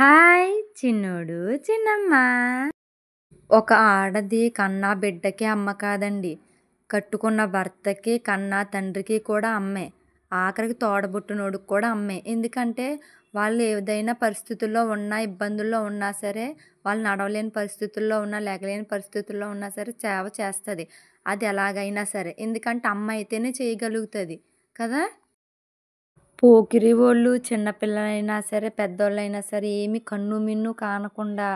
Hi చిన్నోడు, చిన్నమ్మ. ఒక ఆడది కన్నా బిడ్డకి అమ్మ కాదండి. కట్టుకున్న భర్తకి, కన్నా తండ్రికి కూడా అమ్మే. ఆఖరికి తోడబుట్టినోడికి కూడా అమ్మే. ఎందుకంటే వాళ్ళు ఏదైనా పరిస్థితుల్లో ఉన్నా, ఇబ్బందుల్లో ఉన్నా సరే, వాళ్ళు నడవలేని పరిస్థితుల్లో ఉన్నా, లెగలేని పరిస్థితుల్లో ఉన్నా సరే సేవ చేస్తుంది. అది ఎలాగైనా సరే. ఎందుకంటే అమ్మ అయితేనే చేయగలుగుతుంది కదా. పోకిరి వాళ్ళు చిన్నపిల్లలైనా సరే, పెద్దోళ్ళైనా సరే ఏమి కన్ను మిన్ను కానకుండా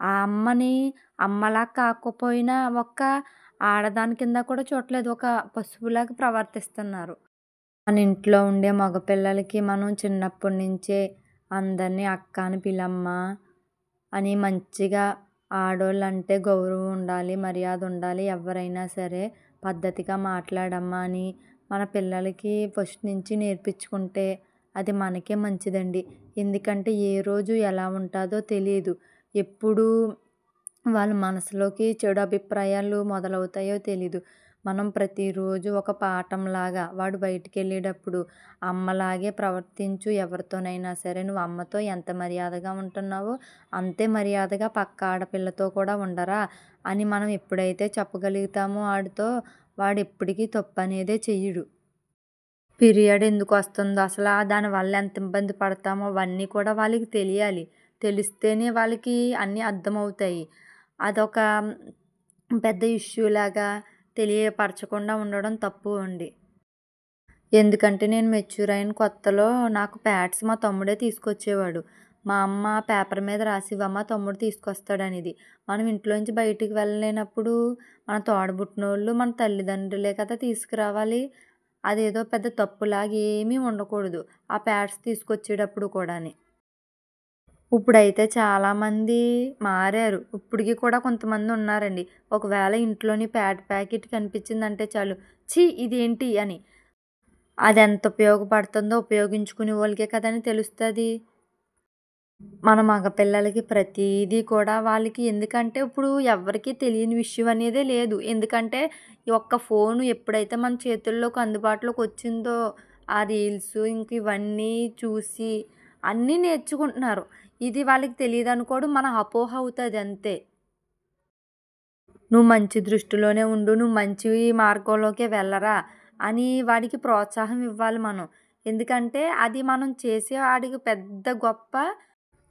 ఆ అమ్మని అమ్మలా కాకపోయినా ఒక్క ఆడదాని కింద కూడా చూడట్లేదు. ఒక పశువులాగా ప్రవర్తిస్తున్నారు. మన ఇంట్లో ఉండే మగపిల్లలకి మనం చిన్నప్పటి నుంచే అందరినీ అక్క అని పిలమ్మా అని మంచిగా ఆడోళ్ళంటే గౌరవం ఉండాలి, మర్యాద ఉండాలి. ఎవరైనా సరే పద్ధతిగా మాట్లాడమ్మా అని మన పిల్లలకి ఫస్ట్ నుంచి నేర్పించుకుంటే అది మనకే మంచిదండి. ఎందుకంటే ఏ రోజు ఎలా ఉంటుందో తెలియదు. ఎప్పుడు వాళ్ళ మనసులోకి చెడు అభిప్రాయాలు మొదలవుతాయో తెలీదు. మనం ప్రతిరోజు ఒక పాఠంలాగా వాడు బయటికి వెళ్ళేటప్పుడు అమ్మలాగే ప్రవర్తించు. ఎవరితోనైనా సరే నువ్వు అమ్మతో ఎంత మర్యాదగా ఉంటున్నావో అంతే మర్యాదగా పక్క ఆడపిల్లతో కూడా ఉండరా అని మనం ఎప్పుడైతే చెప్పగలుగుతామో వాడితో, వాడు ఎప్పటికీ తప్పు అనేదే చెయ్యడు. పీరియడ్ ఎందుకు వస్తుందో అసలు దానివల్ల ఎంత ఇబ్బంది పడతామో అవన్నీ కూడా వాళ్ళకి తెలియాలి. తెలిస్తేనే వాళ్ళకి అన్నీ అర్థమవుతాయి. అదొక పెద్ద ఇష్యూ లాగా తెలియపరచకుండా ఉండడం తప్పు అండి. ఎందుకంటే నేను మెచ్యూర్ అయిన కొత్తలో నాకు ప్యాడ్స్ మా తమ్ముడే తీసుకొచ్చేవాడు. మా అమ్మ పేపర్ మీద రాసివ్వమ్మ తమ్ముడు తీసుకొస్తాడనేది. మనం ఇంట్లోంచి బయటికి వెళ్ళలేనప్పుడు మన తోడబుట్టినోళ్ళు మన తల్లిదండ్రులే కదా తీసుకురావాలి. అదేదో పెద్ద తప్పులాగా ఏమీ ఉండకూడదు ఆ ప్యాడ్స్ తీసుకొచ్చేటప్పుడు కూడాని. ఇప్పుడైతే చాలామంది మారారు. ఇప్పటికి కూడా కొంతమంది ఉన్నారండి. ఒకవేళ ఇంట్లోని ప్యాడ్ ప్యాకెట్ కనిపించిందంటే చాలు, ఛీ ఇదేంటి అని. అది ఎంత ఉపయోగపడుతుందో ఉపయోగించుకునే వాళ్ళకే కదని తెలుస్తుంది. మన మగపిల్లలకి ప్రతిదీ కూడా వాళ్ళకి ఎందుకంటే ఇప్పుడు ఎవరికీ తెలియని విషయం అనేదే లేదు. ఎందుకంటే ఈ ఒక్క ఫోను ఎప్పుడైతే మన చేతుల్లోకి అందుబాటులోకి వచ్చిందో ఆ రీల్స్ ఇంక ఇవన్నీ చూసి అన్నీ నేర్చుకుంటున్నారు. ఇది వాళ్ళకి తెలియదు అనుకోవడం మన అపోహ అవుతుంది అంతే. నువ్వు మంచి దృష్టిలోనే ఉండు, నువ్వు మంచి మార్గంలోకే వెళ్ళరా అని వాడికి ప్రోత్సాహం ఇవ్వాలి మనం. ఎందుకంటే అది మనం చేసే వాడికి పెద్ద గొప్ప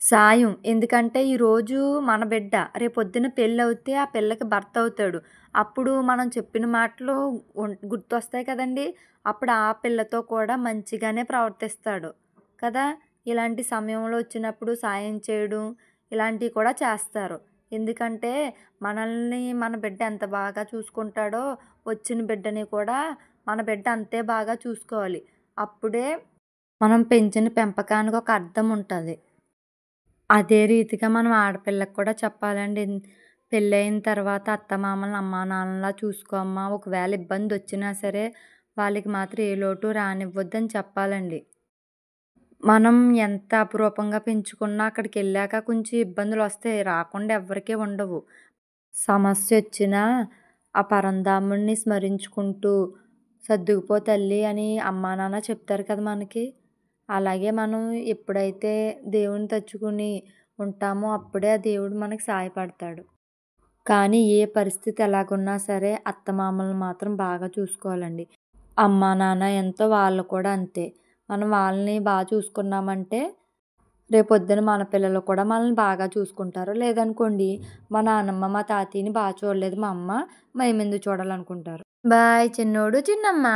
సాయం. ఎందుకంటే ఈరోజు మన బిడ్డ రేపొద్దున పెళ్ళి అవుతే ఆ పిల్లకి భర్త అవుతాడు. అప్పుడు మనం చెప్పిన మాటలు గుర్తొస్తాయి కదండి. అప్పుడు ఆ పిల్లతో కూడా మంచిగానే ప్రవర్తిస్తాడు కదా. ఇలాంటి సమయంలో వచ్చినప్పుడు సాయం చేయడం ఇలాంటివి కూడా చేస్తారు. ఎందుకంటే మనల్ని మన బిడ్డ ఎంత బాగా చూసుకుంటాడో వచ్చిన బిడ్డని కూడా మన బిడ్డ అంతే బాగా చూసుకోవాలి. అప్పుడే మనం పెంచిన పెంపకానికి ఒక అర్థం ఉంటుంది. అదే రీతిగా మనం ఆడపిల్లకి కూడా చెప్పాలండి. పెళ్ళయిన తర్వాత అత్తమామల్ని అమ్మా నాన్నలా చూసుకో అమ్మా. ఒకవేళ ఇబ్బంది వచ్చినా సరే వాళ్ళకి మాత్రం ఏ లోటు రానివ్వద్దని చెప్పాలండి. మనం ఎంత అపురూపంగా పెంచుకున్నా అక్కడికి వెళ్ళాక కొంచెం ఇబ్బందులు వస్తాయి. రాకుండా ఎవ్వరికీ ఉండవు. సమస్య వచ్చినా ఆ పరంధాముడిని స్మరించుకుంటూ సర్దుకుపో తల్లి అని అమ్మా నాన్న చెప్తారు కదా మనకి. అలాగే మనం ఎప్పుడైతే దేవుని తలుచుకుని ఉంటామో అప్పుడే ఆ దేవుడు మనకి సహాయపడతాడు. కానీ ఏ పరిస్థితి ఎలాగున్నా సరే అత్తమామల్ని మాత్రం బాగా చూసుకోవాలండి. అమ్మా నాన్న ఎంతో వాళ్ళు కూడా అంతే. మనం వాళ్ళని బాగా చూసుకున్నామంటే రేపొద్దున మన పిల్లలు కూడా మనల్ని బాగా చూసుకుంటారు. లేదనుకోండి మా నాన్నమ్మ మా తాతయ్యని బాగా చూడలేదు మా అమ్మ, మేమెందుకు చూడాలనుకుంటారు. బాయ్ చిన్నోడు, చిన్నమ్మ.